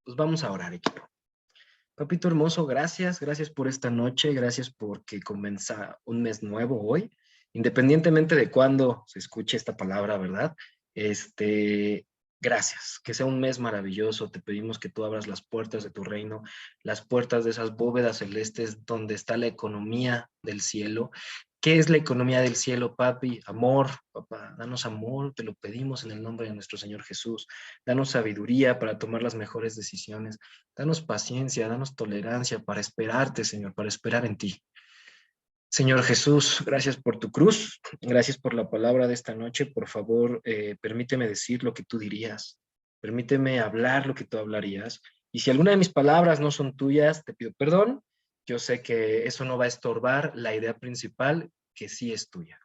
Pues vamos a orar, equipo. Papito hermoso, gracias por esta noche, gracias porque comienza un mes nuevo hoy, independientemente de cuándo se escuche esta palabra, ¿verdad? Gracias, que sea un mes maravilloso, te pedimos que tú abras las puertas de tu reino, las puertas de esas bóvedas celestes donde está la economía del cielo. ¿Qué es la economía del cielo, papi? Amor, papá, danos amor, te lo pedimos en el nombre de nuestro Señor Jesús. Danos sabiduría para tomar las mejores decisiones. Danos paciencia, danos tolerancia para esperarte, Señor, para esperar en ti. Señor Jesús, gracias por tu cruz, gracias por la palabra de esta noche. Por favor, permíteme decir lo que tú dirías, permíteme hablar lo que tú hablarías. Y si alguna de mis palabras no son tuyas, te pido perdón. Yo sé que eso no va a estorbar la idea principal, que sí es tuya.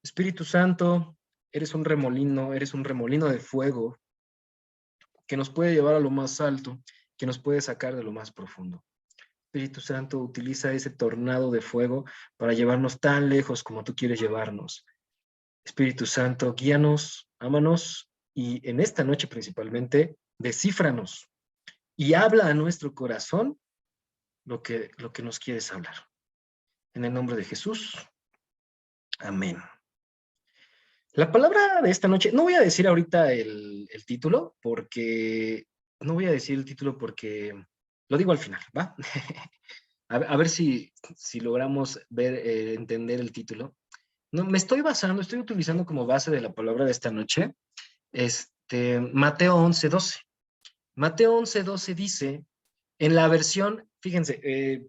Espíritu Santo, eres un remolino de fuego que nos puede llevar a lo más alto, que nos puede sacar de lo más profundo. Espíritu Santo, utiliza ese tornado de fuego para llevarnos tan lejos como tú quieres llevarnos. Espíritu Santo, guíanos, ámanos y en esta noche principalmente, descífranos y habla a nuestro corazón lo que nos quieres hablar. En el nombre de Jesús, amén. La palabra de esta noche, no voy a decir ahorita el título, porque no voy a decir el título porque lo digo al final, ¿va? A ver si logramos ver, entender el título. No, me estoy estoy utilizando como base de la palabra de esta noche, Mateo 11:12. Mateo 11:12 dice, en la versión, fíjense,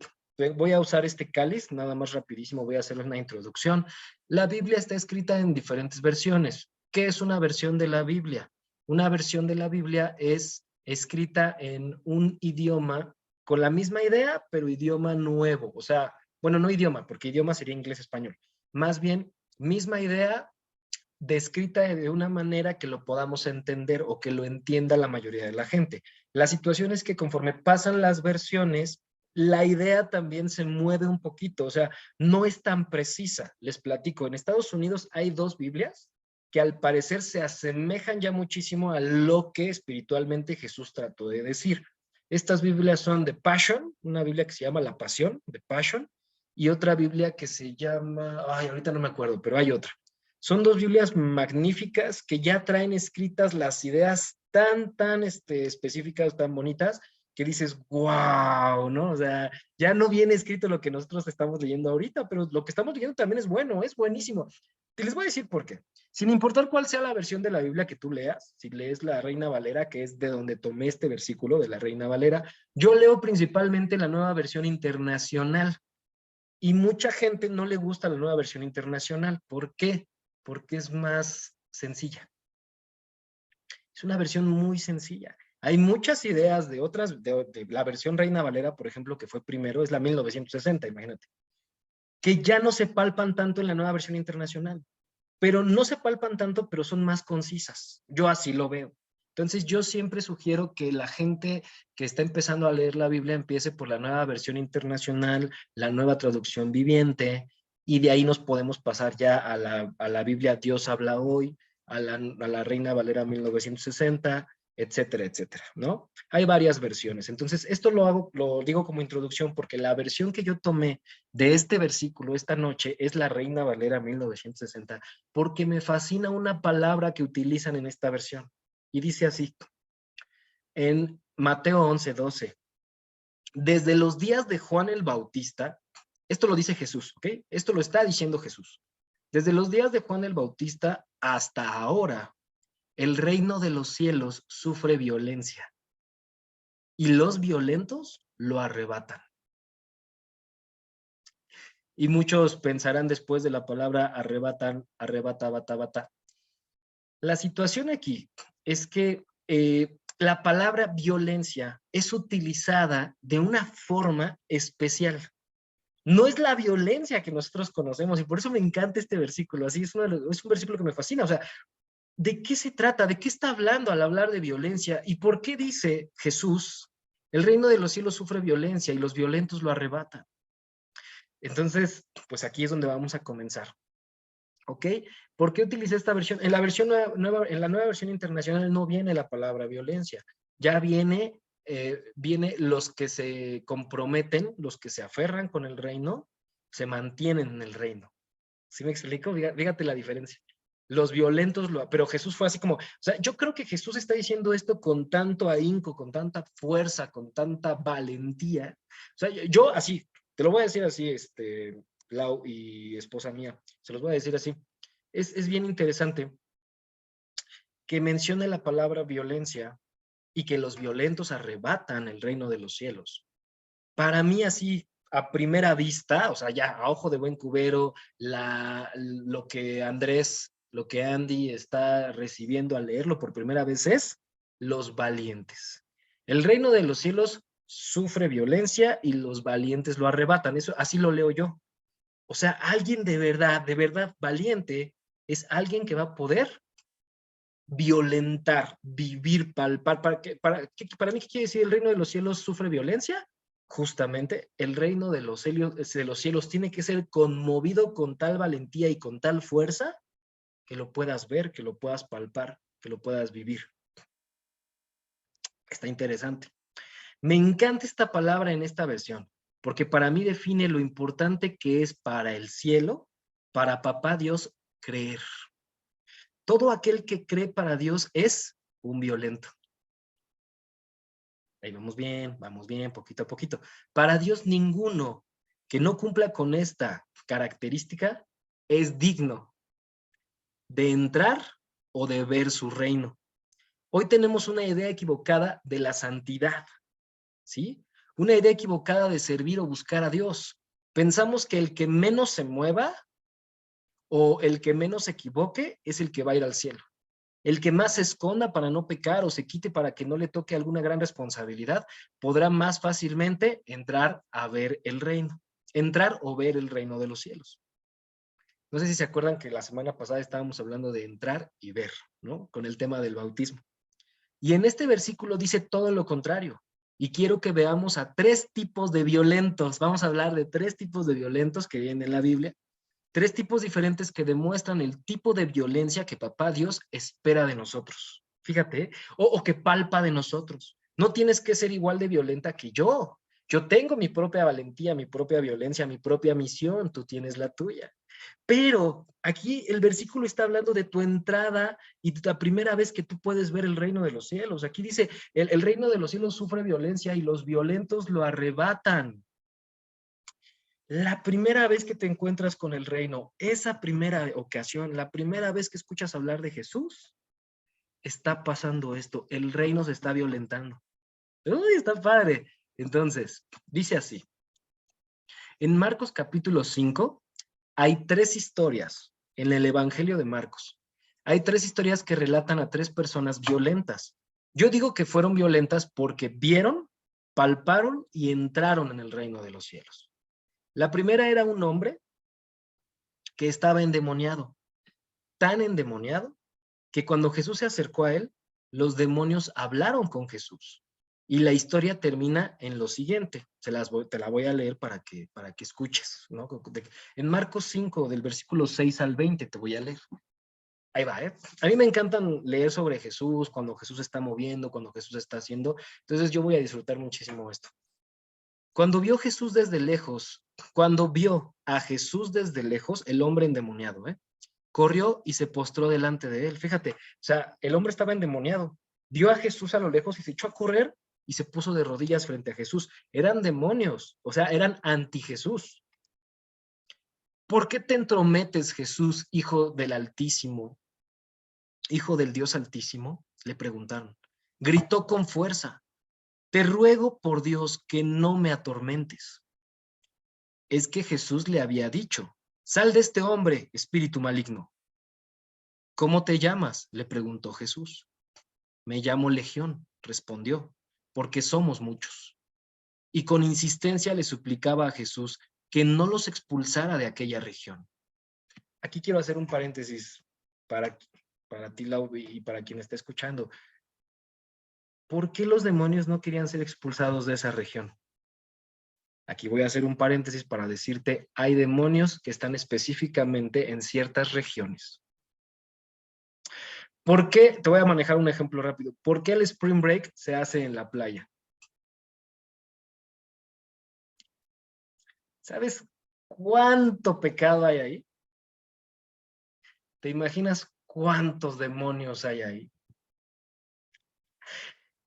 voy a usar este cáliz, nada más rapidísimo, voy a hacer una introducción. La Biblia está escrita en diferentes versiones. ¿Qué es una versión de la Biblia? Una versión de la Biblia es escrita en un idioma con la misma idea, pero idioma nuevo. O sea, bueno, no idioma, porque idioma sería inglés-español. Más bien, misma idea, descrita de una manera que lo podamos entender o que lo entienda la mayoría de la gente. La situación es que conforme pasan las versiones, la idea también se mueve un poquito, o sea, no es tan precisa. Les platico, en Estados Unidos hay dos Biblias que al parecer se asemejan ya muchísimo a lo que espiritualmente Jesús trató de decir. Estas Biblias son de Passion, una Biblia que se llama La Pasión, de Passion, y otra Biblia que se llama, ay, ahorita no me acuerdo, pero hay otra. Son dos Biblias magníficas que ya traen escritas las ideas tan específicas, tan bonitas, que dices, wow, ¿no? O sea, ya no viene escrito lo que nosotros estamos leyendo ahorita, pero lo que estamos leyendo también es bueno, es buenísimo. Y les voy a decir por qué. Sin importar cuál sea la versión de la Biblia que tú leas, si lees la Reina Valera, que es de donde tomé este versículo de la Reina Valera, yo leo principalmente la nueva versión internacional. Y mucha gente no le gusta la nueva versión internacional. ¿Por qué? Porque es más sencilla. Es una versión muy sencilla. Hay muchas ideas de otras, de la versión Reina Valera, por ejemplo, que fue primero, es la 1960, imagínate, que ya no se palpan tanto en la nueva versión internacional, pero no se palpan tanto, pero son más concisas. Yo así lo veo. Entonces yo siempre sugiero que la gente que está empezando a leer la Biblia empiece por la nueva versión internacional, la nueva traducción viviente, y de ahí nos podemos pasar ya a la Biblia Dios habla hoy, a la Reina Valera 1960, etcétera, etcétera, ¿no? Hay varias versiones. Entonces, esto lo digo como introducción porque la versión que yo tomé de este versículo esta noche es la Reina Valera 1960, porque me fascina una palabra que utilizan en esta versión. Y dice así, en Mateo 11:12, desde los días de Juan el Bautista, esto lo dice Jesús, ¿ok? Esto lo está diciendo Jesús. Desde los días de Juan el Bautista hasta ahora, el reino de los cielos sufre violencia y los violentos lo arrebatan. Y muchos pensarán después de la palabra arrebatan, arrebata, bata, bata. La situación aquí es que la palabra violencia es utilizada de una forma especial. No es la violencia que nosotros conocemos y por eso me encanta este versículo. Así es un versículo que me fascina. O sea, ¿de qué se trata? ¿De qué está hablando al hablar de violencia? ¿Y por qué dice Jesús, el reino de los cielos sufre violencia y los violentos lo arrebatan? Entonces, pues aquí es donde vamos a comenzar. ¿Ok? ¿Por qué utilicé esta versión? En la versión nueva, en la nueva versión internacional no viene la palabra violencia, ya viene viene los que se comprometen, los que se aferran con el reino, se mantienen en el reino. ¿Sí me explico? Fíjate la diferencia. Los violentos, pero Jesús fue así como, o sea, yo creo que Jesús está diciendo esto con tanto ahínco, con tanta fuerza, con tanta valentía. O sea, yo así, te lo voy a decir así, Lau y esposa mía, se los voy a decir así. Es bien interesante que mencione la palabra violencia y que los violentos arrebatan el reino de los cielos. Para mí así, a primera vista, o sea, ya a ojo de buen cubero, lo que Andrés, lo que Andy está recibiendo al leerlo por primera vez es los valientes. El reino de los cielos sufre violencia y los valientes lo arrebatan. Eso así lo leo yo. O sea, alguien de verdad valiente es alguien que va a poder violentar, vivir, palpar. Para mí, ¿qué quiere decir el reino de los cielos sufre violencia? Justamente el reino de los cielos tiene que ser conmovido con tal valentía y con tal fuerza que lo puedas ver, que lo puedas palpar, que lo puedas vivir. Está interesante. Me encanta esta palabra en esta versión, porque para mí define lo importante que es para el cielo, para Papá Dios, creer. Todo aquel que cree para Dios es un violento. Ahí vamos bien, poquito a poquito. Para Dios ninguno que no cumpla con esta característica es digno de entrar o de ver su reino. Hoy tenemos una idea equivocada de la santidad, ¿sí? Una idea equivocada de servir o buscar a Dios. Pensamos que el que menos se mueva o el que menos se equivoque es el que va a ir al cielo. El que más se esconda para no pecar o se quite para que no le toque alguna gran responsabilidad, podrá más fácilmente entrar a ver el reino. Entrar o ver el reino de los cielos. No sé si se acuerdan que la semana pasada estábamos hablando de entrar y ver, ¿no? Con el tema del bautismo. Y en este versículo dice todo lo contrario. Y quiero que veamos a 3 tipos de violentos. Vamos a hablar de 3 tipos de violentos que vienen en la Biblia. 3 tipos diferentes que demuestran el tipo de violencia que Papá Dios espera de nosotros. Fíjate, o que palpa de nosotros. No tienes que ser igual de violenta que yo. Yo tengo mi propia valentía, mi propia violencia, mi propia misión. Tú tienes la tuya. Pero aquí el versículo está hablando de tu entrada y la primera vez que tú puedes ver el reino de los cielos. Aquí dice, el reino de los cielos sufre violencia y los violentos lo arrebatan. La primera vez que te encuentras con el reino, esa primera ocasión, la primera vez que escuchas hablar de Jesús, está pasando esto, el reino se está violentando. Uy, está padre. Entonces, dice así, en Marcos capítulo 5, hay 3 historias en el Evangelio de Marcos. Hay 3 historias que relatan a 3 personas violentas. Yo digo que fueron violentas porque vieron, palparon y entraron en el reino de los cielos. La primera era un hombre que estaba endemoniado, tan endemoniado que cuando Jesús se acercó a él, los demonios hablaron con Jesús. Y la historia termina en lo siguiente, te la voy a leer para que escuches, ¿no? En Marcos 5, del versículo 6 al 20, te voy a leer. Ahí va, ¿eh? A mí me encantan leer sobre Jesús, cuando Jesús está moviendo, cuando Jesús está haciendo, entonces yo voy a disfrutar muchísimo esto. Cuando vio a Jesús desde lejos, el hombre endemoniado, corrió y se postró delante de él. Fíjate, o sea, el hombre estaba endemoniado, vio a Jesús a lo lejos y se echó a correr y se puso de rodillas frente a Jesús. Eran demonios, o sea, eran anti Jesús. ¿Por qué te entrometes, Jesús, hijo del Altísimo, hijo del Dios Altísimo? Le preguntaron. Gritó con fuerza, te ruego por Dios que no me atormentes. Es que Jesús le había dicho, sal de este hombre, espíritu maligno. ¿Cómo te llamas?, le preguntó Jesús. Me llamo Legión, respondió, porque somos muchos. Y con insistencia le suplicaba a Jesús que no los expulsara de aquella región. Aquí quiero hacer un paréntesis para ti, Lau, y para quien está escuchando. ¿Por qué los demonios no querían ser expulsados de esa región? Aquí voy a hacer un paréntesis para decirte, hay demonios que están específicamente en ciertas regiones. ¿Por qué? Te voy a manejar un ejemplo rápido. ¿Por qué el Spring Break se hace en la playa? ¿Sabes cuánto pecado hay ahí? ¿Te imaginas cuántos demonios hay ahí?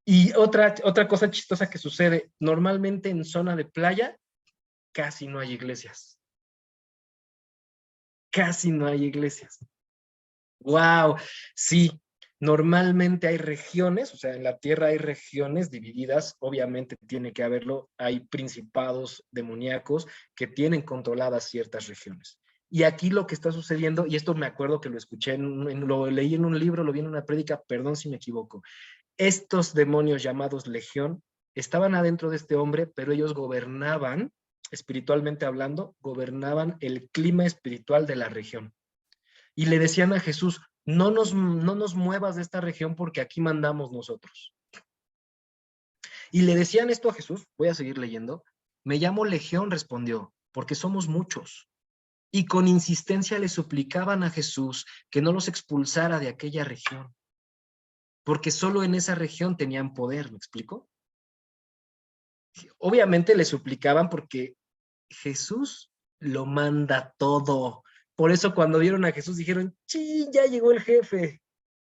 Y otra cosa chistosa que sucede, normalmente en zona de playa casi no hay iglesias. Casi no hay iglesias. Wow, sí, normalmente hay regiones, o sea, en la tierra hay regiones divididas, obviamente tiene que haberlo, hay principados demoníacos que tienen controladas ciertas regiones. Y aquí lo que está sucediendo, y esto me acuerdo que lo escuché, lo leí en un libro, lo vi en una prédica, perdón si me equivoco, estos demonios llamados legión estaban adentro de este hombre, pero ellos gobernaban, espiritualmente hablando, gobernaban el clima espiritual de la región y le decían a Jesús, no nos muevas de esta región porque aquí mandamos nosotros. Y le decían esto a Jesús, voy a seguir leyendo, me llamo Legión, respondió, porque somos muchos. Y con insistencia le suplicaban a Jesús que no los expulsara de aquella región, porque solo en esa región tenían poder, ¿me explico? Obviamente le suplicaban porque Jesús lo manda todo. Por eso cuando vieron a Jesús dijeron, sí, ya llegó el jefe,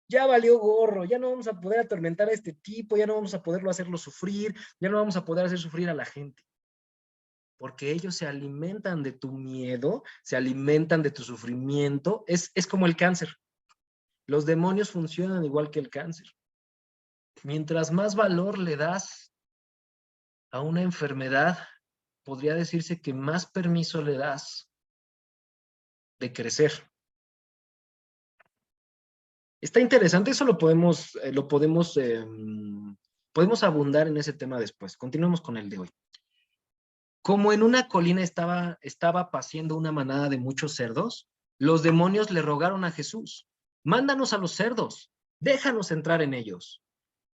ya valió gorro, ya no vamos a poder atormentar a este tipo, ya no vamos a poderlo hacerlo sufrir, ya no vamos a poder hacer sufrir a la gente. Porque ellos se alimentan de tu miedo, se alimentan de tu sufrimiento. Es como el cáncer. Los demonios funcionan igual que el cáncer. Mientras más valor le das a una enfermedad, podría decirse que más permiso le das de crecer. Está interesante, eso podemos abundar en ese tema después. Continuemos con el de hoy. Como en una colina estaba paciendo una manada de muchos cerdos, los demonios le rogaron a Jesús, mándanos a los cerdos, déjanos entrar en ellos.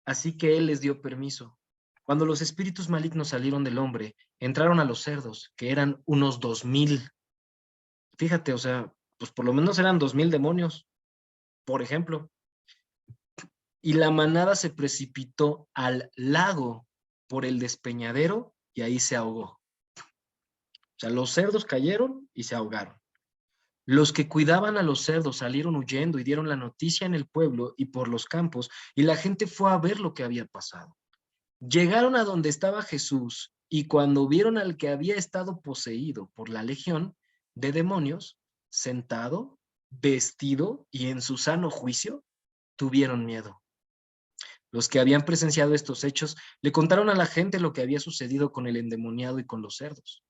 Así que él les dio permiso. Cuando los espíritus malignos salieron del hombre, entraron a los cerdos, que eran unos 2000. Fíjate, o sea, pues por lo menos eran 2000 demonios, por ejemplo. Y la manada se precipitó al lago por el despeñadero y ahí se ahogó. O sea, los cerdos cayeron y se ahogaron. Los que cuidaban a los cerdos salieron huyendo y dieron la noticia en el pueblo y por los campos, y la gente fue a ver lo que había pasado. Llegaron a donde estaba Jesús, y cuando vieron al que había estado poseído por la legión de demonios, sentado, vestido y en su sano juicio, tuvieron miedo. Los que habían presenciado estos hechos le contaron a la gente lo que había sucedido con el endemoniado y con los cerdos.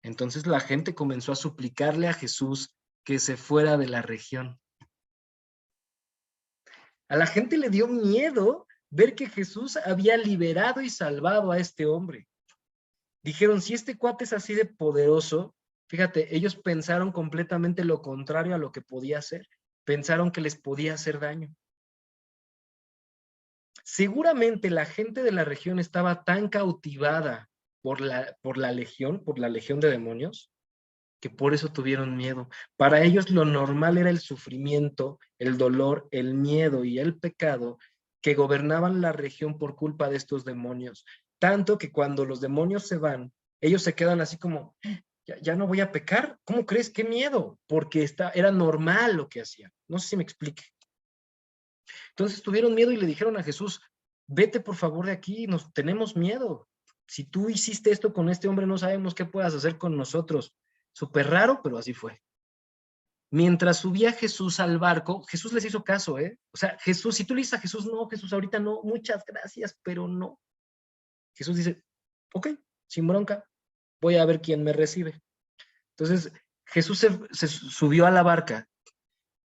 Entonces la gente comenzó a suplicarle a Jesús que se fuera de la región. A la gente le dio miedo ver que Jesús había liberado y salvado a este hombre. Dijeron, si este cuate es así de poderoso, fíjate, ellos pensaron completamente lo contrario a lo que podía hacer. Pensaron que les podía hacer daño. Seguramente la gente de la región estaba tan cautivada por la legión de demonios, que por eso tuvieron miedo. Para ellos lo normal era el sufrimiento, el dolor, el miedo y el pecado que gobernaban la región por culpa de estos demonios. Tanto que cuando los demonios se van, ellos se quedan así como, ya no voy a pecar. ¿Cómo crees? ¡Qué miedo! Porque era normal lo que hacían. No sé si me explique. Entonces tuvieron miedo y le dijeron a Jesús, vete por favor de aquí, tenemos miedo. Si tú hiciste esto con este hombre, no sabemos qué puedas hacer con nosotros. Súper raro, pero así fue. Mientras subía Jesús al barco, Jesús les hizo caso, ¿eh? O sea, Jesús, si tú le dices a Jesús, no, Jesús, ahorita no, muchas gracias, pero no. Jesús dice, ok, sin bronca, voy a ver quién me recibe. Entonces, Jesús se subió a la barca.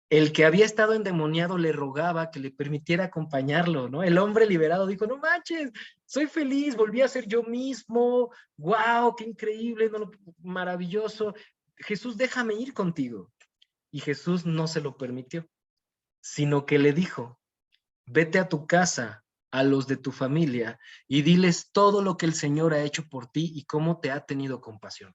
El que había estado endemoniado le rogaba que le permitiera acompañarlo, ¿no? El hombre liberado dijo, no manches, soy feliz, volví a ser yo mismo, wow, qué increíble, no, maravilloso. Jesús, déjame ir contigo. Y Jesús no se lo permitió, sino que le dijo, vete a tu casa, a los de tu familia, y diles todo lo que el Señor ha hecho por ti y cómo te ha tenido compasión.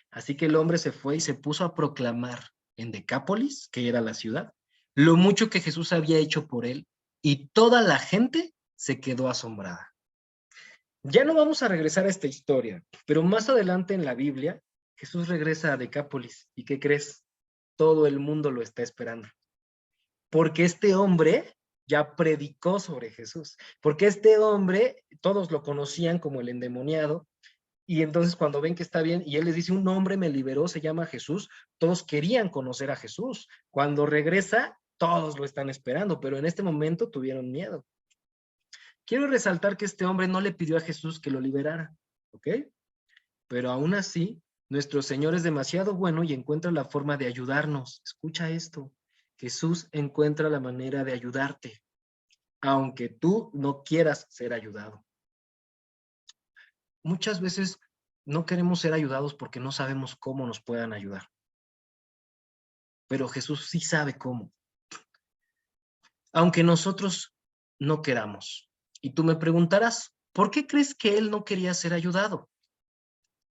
Así que el hombre se fue y se puso a proclamar en Decápolis, que era la ciudad, lo mucho que Jesús había hecho por él, y toda la gente se quedó asombrada. Ya no vamos a regresar a esta historia, pero más adelante en la Biblia, Jesús regresa a Decápolis. ¿Y qué crees? Todo el mundo lo está esperando. Porque este hombre ya predicó sobre Jesús. Porque este hombre, todos lo conocían como el endemoniado, y entonces cuando ven que está bien, y él les dice, un hombre me liberó, se llama Jesús, todos querían conocer a Jesús. Cuando regresa, todos lo están esperando, pero en este momento tuvieron miedo. Quiero resaltar que este hombre no le pidió a Jesús que lo liberara, ¿ok? Pero aún así, nuestro Señor es demasiado bueno y encuentra la forma de ayudarnos. Escucha esto. Jesús encuentra la manera de ayudarte, aunque tú no quieras ser ayudado. Muchas veces no queremos ser ayudados porque no sabemos cómo nos puedan ayudar. Pero Jesús sí sabe cómo. Aunque nosotros no queramos. Y tú me preguntarás, ¿por qué crees que él no quería ser ayudado?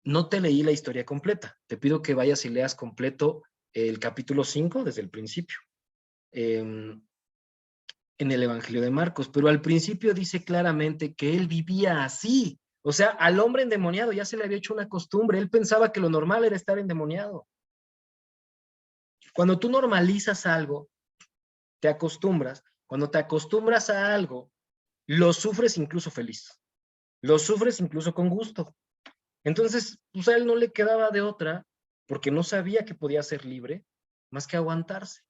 No te leí la historia completa. Te pido que vayas y leas completo el capítulo 5 desde el principio. En el Evangelio de Marcos. Pero al principio dice claramente que él vivía así. O sea, al hombre endemoniado ya se le había hecho una costumbre. Él pensaba que lo normal era estar endemoniado. Cuando tú normalizas algo, te acostumbras. Cuando te acostumbras a algo, lo sufres incluso feliz. Lo sufres incluso con gusto. Entonces, pues a él no le quedaba de otra, porque no sabía que podía ser libre, más que aguantarse.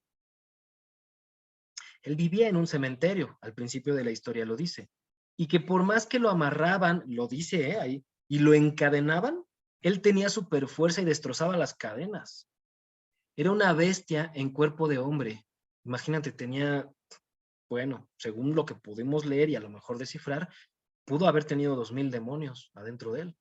Él vivía en un cementerio, al principio de la historia lo dice, y que por más que lo amarraban, lo dice ahí, y lo encadenaban, él tenía super fuerza y destrozaba las cadenas. Era una bestia en cuerpo de hombre. Imagínate, tenía, bueno, según lo que pudimos leer y a lo mejor descifrar, pudo haber tenido 2000 demonios adentro de él.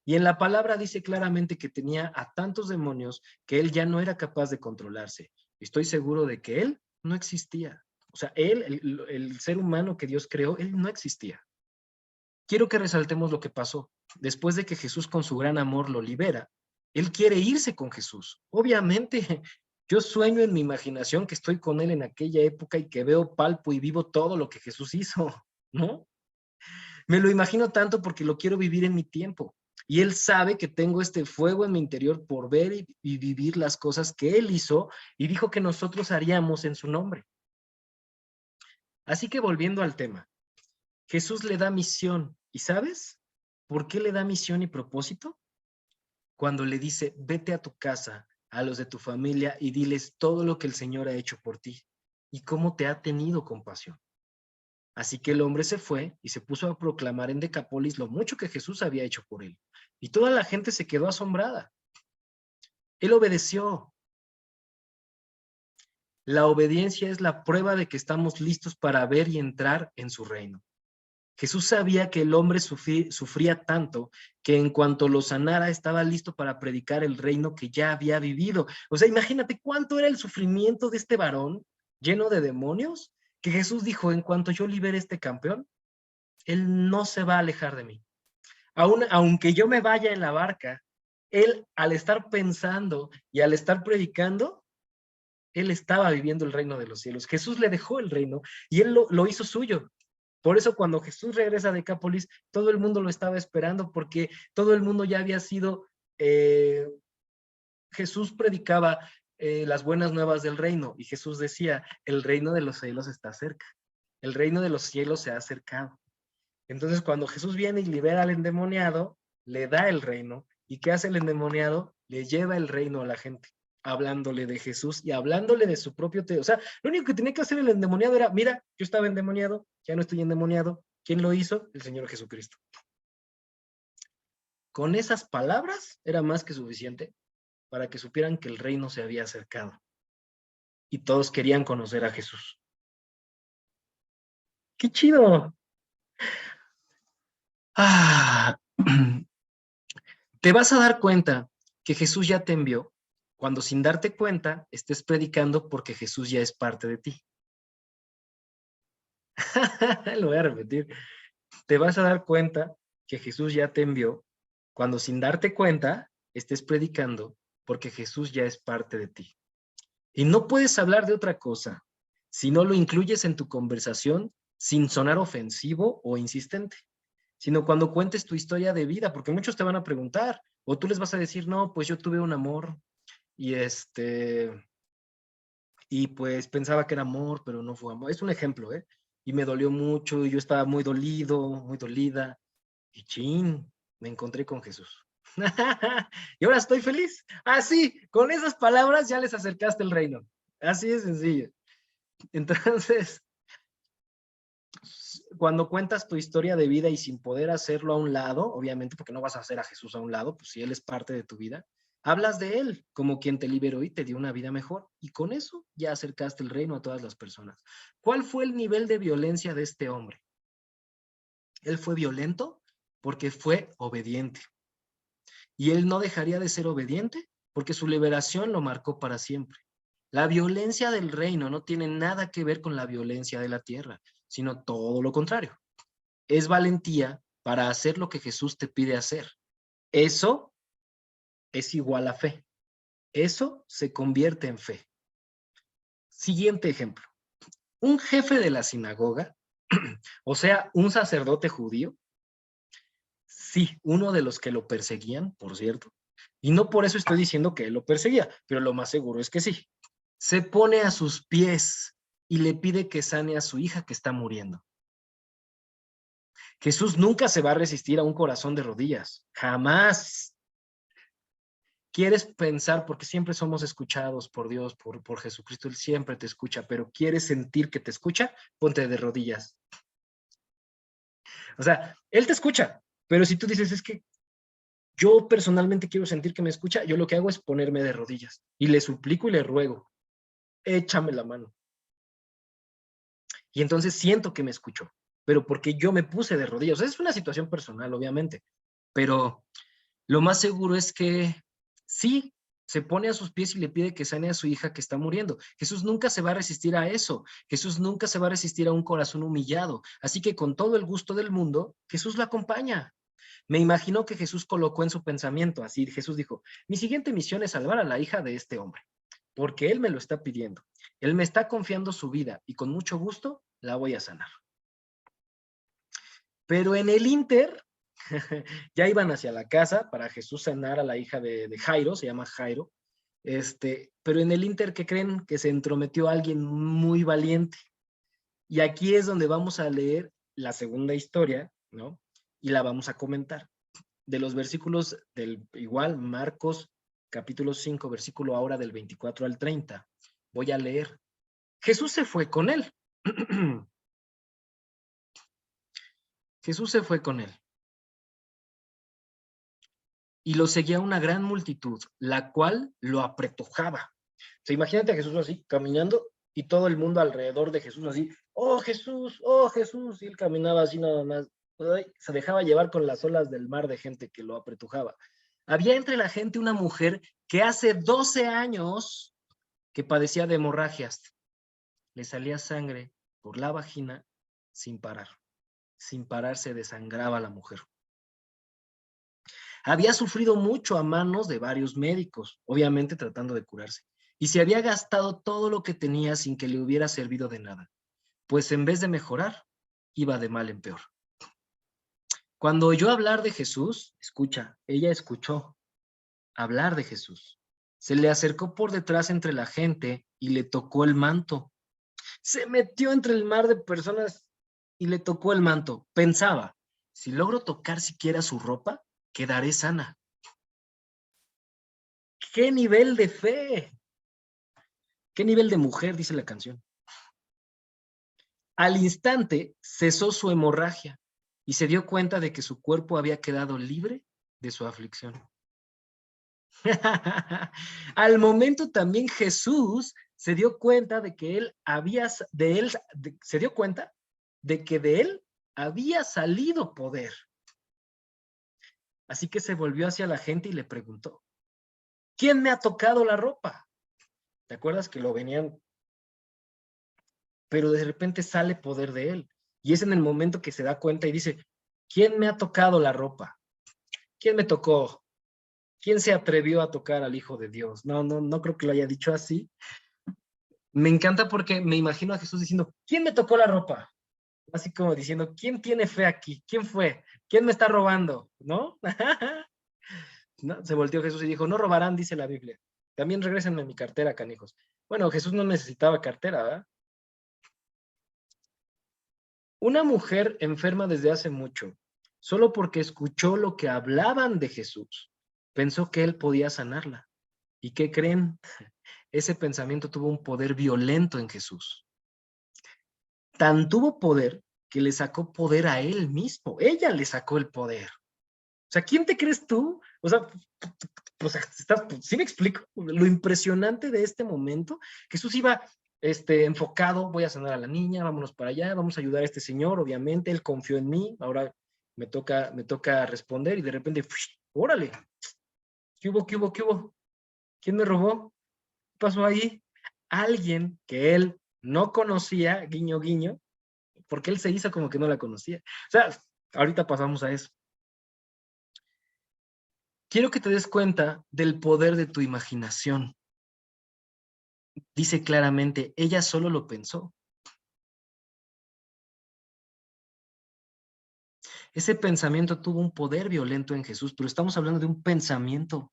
Y en la palabra dice claramente que tenía a tantos demonios que él ya no era capaz de controlarse. Estoy seguro de que él no existía. O sea, él, el ser humano que Dios creó, él no existía. Quiero que resaltemos lo que pasó. Después de que Jesús con su gran amor lo libera, él quiere irse con Jesús. Obviamente, yo sueño en mi imaginación que estoy con él en aquella época y que veo, palpo y vivo todo lo que Jesús hizo, ¿no? Me lo imagino tanto porque lo quiero vivir en mi tiempo. Y él sabe que tengo este fuego en mi interior por ver y vivir las cosas que él hizo y dijo que nosotros haríamos en su nombre. Así que volviendo al tema, Jesús le da misión. ¿Y sabes por qué le da misión y propósito? Cuando le dice, vete a tu casa, a los de tu familia y diles todo lo que el Señor ha hecho por ti y cómo te ha tenido compasión. Así que el hombre se fue y se puso a proclamar en Decápolis lo mucho que Jesús había hecho por él. Y toda la gente se quedó asombrada. Él obedeció. La obediencia es la prueba de que estamos listos para ver y entrar en su reino. Jesús sabía que el hombre sufría tanto que en cuanto lo sanara estaba listo para predicar el reino que ya había vivido. O sea, imagínate cuánto era el sufrimiento de este varón lleno de demonios, que Jesús dijo, en cuanto yo libere a este campeón, él no se va a alejar de mí. Aunque yo me vaya en la barca, él al estar pensando y al estar predicando, él estaba viviendo el reino de los cielos. Jesús le dejó el reino y él lo hizo suyo. Por eso cuando Jesús regresa a Decápolis, todo el mundo lo estaba esperando porque todo el mundo ya había sido, Jesús predicaba las buenas nuevas del reino y Jesús decía, el reino de los cielos está cerca, el reino de los cielos se ha acercado. Entonces, cuando Jesús viene y libera al endemoniado, le da el reino. ¿Y qué hace el endemoniado? Le lleva el reino a la gente, hablándole de Jesús y hablándole de su propio O sea, lo único que tenía que hacer el endemoniado era, mira, yo estaba endemoniado, ya no estoy endemoniado. ¿Quién lo hizo? El Señor Jesucristo. Con esas palabras era más que suficiente para que supieran que el reino se había acercado. Y todos querían conocer a Jesús. ¡Qué chido! Ah, te vas a dar cuenta que Jesús ya te envió cuando sin darte cuenta estés predicando porque Jesús ya es parte de ti. Lo voy a repetir. Te vas a dar cuenta que Jesús ya te envió cuando sin darte cuenta estés predicando porque Jesús ya es parte de ti. Y no puedes hablar de otra cosa si no lo incluyes en tu conversación sin sonar ofensivo o insistente. sino cuando cuentes tu historia de vida, porque muchos te van a preguntar, o tú les vas a decir, no, pues yo tuve un amor y y pues pensaba que era amor, pero no fue amor. Es un ejemplo, ¿eh? Y me dolió mucho, y yo estaba muy dolido, muy dolida, y chin, me encontré con Jesús. Y ahora estoy feliz. Así, con esas palabras ya les acercaste el reino. Así de sencillo. Entonces, cuando cuentas tu historia de vida y sin poder hacerlo a un lado, obviamente, porque no vas a hacer a Jesús a un lado, pues si Él es parte de tu vida, hablas de Él como quien te liberó y te dio una vida mejor. Y con eso ya acercaste el reino a todas las personas. ¿Cuál fue el nivel de violencia de este hombre? Él fue violento porque fue obediente. Y él no dejaría de ser obediente porque su liberación lo marcó para siempre. La violencia del reino no tiene nada que ver con la violencia de la tierra, sino todo lo contrario. Es valentía para hacer lo que Jesús te pide hacer. Eso es igual a fe. Eso se convierte en fe. Siguiente ejemplo. Un jefe de la sinagoga, o sea, un sacerdote judío, sí, uno de los que lo perseguían, por cierto, y no por eso estoy diciendo que él lo perseguía, pero lo más seguro es que sí. Se pone a sus pies y le pide que sane a su hija que está muriendo. Jesús nunca se va a resistir a un corazón de rodillas, jamás. Quieres pensar, porque siempre somos escuchados por Dios, por Jesucristo, Él siempre te escucha, pero quieres sentir que te escucha, ponte de rodillas. O sea, Él te escucha, pero si tú dices, es que yo personalmente quiero sentir que me escucha, yo lo que hago es ponerme de rodillas y le suplico y le ruego, échame la mano. Y entonces siento que me escuchó, pero porque yo me puse de rodillas. O sea, es una situación personal, obviamente, pero lo más seguro es que sí, se pone a sus pies y le pide que sane a su hija que está muriendo. Jesús nunca se va a resistir a eso. Jesús nunca se va a resistir a un corazón humillado. Así que con todo el gusto del mundo, Jesús lo acompaña. Me imagino que Jesús colocó en su pensamiento, así Jesús dijo, mi siguiente misión es salvar a la hija de este hombre, porque él me lo está pidiendo. Él me está confiando su vida y con mucho gusto la voy a sanar. Pero en el Inter, ya iban hacia la casa para Jesús sanar a la hija de Jairo, se llama Jairo, pero en el Inter, ¿qué creen? Que se entrometió alguien muy valiente. Y aquí es donde vamos a leer la segunda historia, ¿no? Y la vamos a comentar. De los versículos del igual, Marcos capítulo 5, versículo ahora del 24 al 30. Voy a leer. Jesús se fue con él. Jesús se fue con él. Y lo seguía una gran multitud, la cual lo apretujaba. O sea, imagínate a Jesús así, caminando, y todo el mundo alrededor de Jesús así, oh Jesús, y él caminaba así nada más. Ay, se dejaba llevar con las olas del mar de gente que lo apretujaba. Había entre la gente una mujer que hace 12 años que padecía de hemorragias. Le salía sangre por la vagina sin parar. Sin parar se desangraba la mujer. Había sufrido mucho a manos de varios médicos, obviamente tratando de curarse, y se había gastado todo lo que tenía sin que le hubiera servido de nada, pues en vez de mejorar, iba de mal en peor. Cuando oyó hablar de Jesús, escucha, ella escuchó hablar de Jesús. Se le acercó por detrás entre la gente y le tocó el manto. Se metió entre el mar de personas y le tocó el manto. Pensaba, si logro tocar siquiera su ropa, quedaré sana. ¡Qué nivel de fe! ¿Qué nivel de mujer? Dice la canción. Al instante cesó su hemorragia y se dio cuenta de que su cuerpo había quedado libre de su aflicción. Al momento también Jesús se dio cuenta de que se dio cuenta de que de él había salido poder. Así que se volvió hacia la gente y le preguntó, ¿quién me ha tocado la ropa? ¿Te acuerdas que lo venían? Pero de repente sale poder de él. Y es en el momento que se da cuenta y dice, ¿quién me ha tocado la ropa? ¿Quién me tocó? ¿Quién se atrevió a tocar al Hijo de Dios? No creo que lo haya dicho así. Me encanta porque me imagino a Jesús diciendo, ¿quién me tocó la ropa? Así como diciendo, ¿quién tiene fe aquí? ¿Quién fue? ¿Quién me está robando? ¿No? ¿No? Se volteó Jesús y dijo, no robarán, dice la Biblia. También regrésenme mi cartera, canijos. Bueno, Jesús no necesitaba cartera, ¿verdad? Una mujer enferma desde hace mucho, solo porque escuchó lo que hablaban de Jesús, pensó que él podía sanarla. ¿Y qué creen? Ese pensamiento tuvo un poder violento en Jesús. Tan tuvo poder que le sacó poder a él mismo. Ella le sacó el poder. O sea, ¿quién te crees tú? Sí me explico. Lo impresionante de este momento, Jesús iba enfocado, voy a sanar a la niña, vámonos para allá, vamos a ayudar a este señor, obviamente, él confió en mí, ahora me toca responder y de repente, órale, ¿qué hubo, qué hubo, qué hubo? ¿Quién me robó? ¿Qué pasó ahí? Alguien que él no conocía, guiño, guiño, porque él se hizo como que no la conocía. O sea, ahorita pasamos a eso. Quiero que te des cuenta del poder de tu imaginación. Dice claramente, ella solo lo pensó. Ese pensamiento tuvo un poder violento en Jesús, pero estamos hablando de un pensamiento.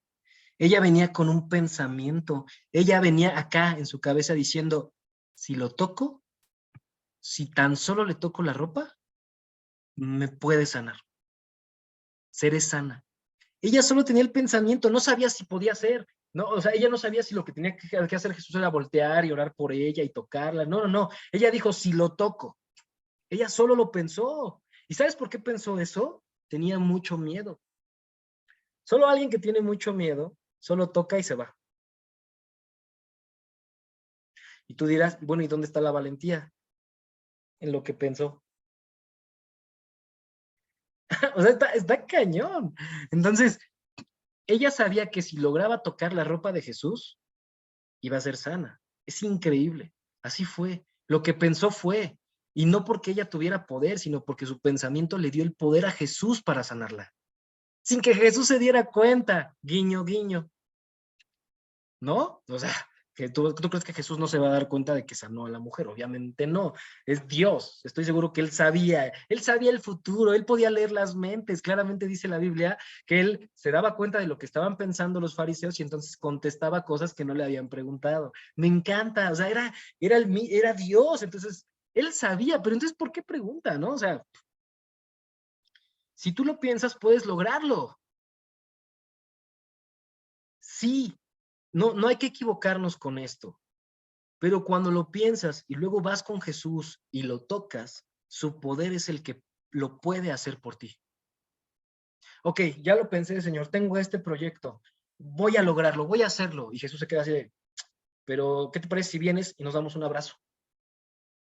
Ella venía con un pensamiento. Ella venía acá en su cabeza diciendo, si lo toco, si tan solo le toco la ropa, me puede sanar. Seré sana. Ella solo tenía el pensamiento, no sabía si podía ser, ¿no? O sea, ella no sabía si lo que tenía que hacer Jesús era voltear y orar por ella y tocarla. No, no, no. Ella dijo, si lo toco. Ella solo lo pensó. ¿Y sabes por qué pensó eso? Tenía mucho miedo. Solo alguien que tiene mucho miedo, solo toca y se va. Y tú dirás, bueno, ¿y dónde está la valentía? En lo que pensó. O sea, está cañón. Entonces, ella sabía que si lograba tocar la ropa de Jesús, iba a ser sana. Es increíble. Así fue. Lo que pensó fue. Y no porque ella tuviera poder, sino porque su pensamiento le dio el poder a Jesús para sanarla. Sin que Jesús se diera cuenta. Guiño, guiño. ¿No? O sea, que tú crees que Jesús no se va a dar cuenta de que sanó a la mujer. Obviamente no. Es Dios. Estoy seguro que él sabía el futuro, él podía leer las mentes. Claramente dice la Biblia que él se daba cuenta de lo que estaban pensando los fariseos y entonces contestaba cosas que no le habían preguntado. Me encanta. O sea, era Dios. Entonces, él sabía, pero entonces, ¿por qué pregunta, no? O sea, si tú lo piensas, puedes lograrlo. Sí, no hay que equivocarnos con esto. Pero cuando lo piensas y luego vas con Jesús y lo tocas, su poder es el que lo puede hacer por ti. Ok, ya lo pensé, Señor, tengo este proyecto, voy a lograrlo, voy a hacerlo. Y Jesús se queda así de, pero ¿qué te parece si vienes y nos damos un abrazo?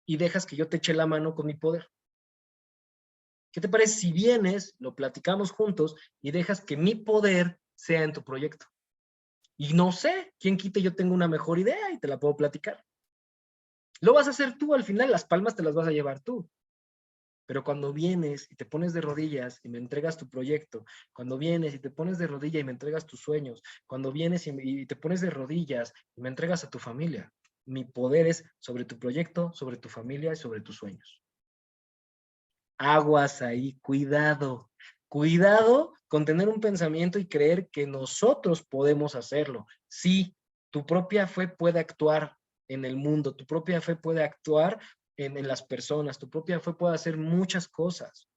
Y dejas que yo te eche la mano con mi poder. ¿Qué te parece si vienes, lo platicamos juntos y dejas que mi poder sea en tu proyecto? Y no sé, quién quite, yo tengo una mejor idea y te la puedo platicar. Lo vas a hacer tú, al final las palmas te las vas a llevar tú. Pero cuando vienes y te pones de rodillas y me entregas tu proyecto, cuando vienes y te pones de rodillas y me entregas tus sueños, cuando vienes y te pones de rodillas y me entregas a tu familia, mi poder es sobre tu proyecto, sobre tu familia y sobre tus sueños. Aguas ahí, cuidado. Cuidado con tener un pensamiento y creer que nosotros podemos hacerlo. Sí, tu propia fe puede actuar en el mundo, tu propia fe puede actuar en las personas, tu propia fe puede hacer muchas cosas,